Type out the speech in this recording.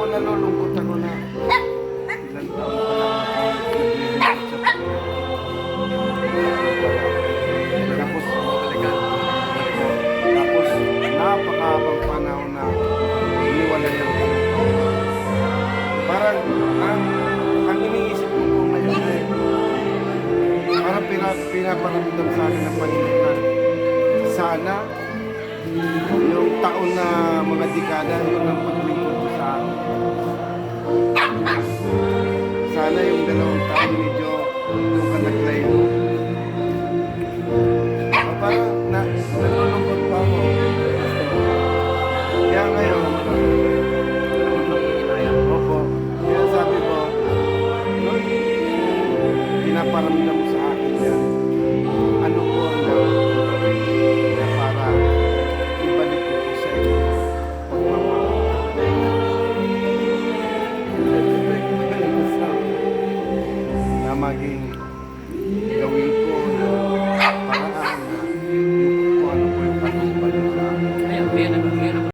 po nalulungkot ako na ilang taon pa lang ako naglilingkod sa Panginoon. Tapos, napakahabang panahon na iniwalayan ko ng Panginoon. Parang ang iniisip ko po ngayon ay parang pinaparamdam sa akin ng Panginoon na sana yung taon na mga dekada yun ang paglingkod ko sa akin. Sana yung 2 taon medyo doon ka naglayo. Parang nalulungkot pa ako. Kaya ngayon, opo, kaya sabi ko, Lord, pinaparamdam mo sa akin yan. Ano po ang gawin na para ibalik ko po sa inyo pagmamahal na maging gawin ko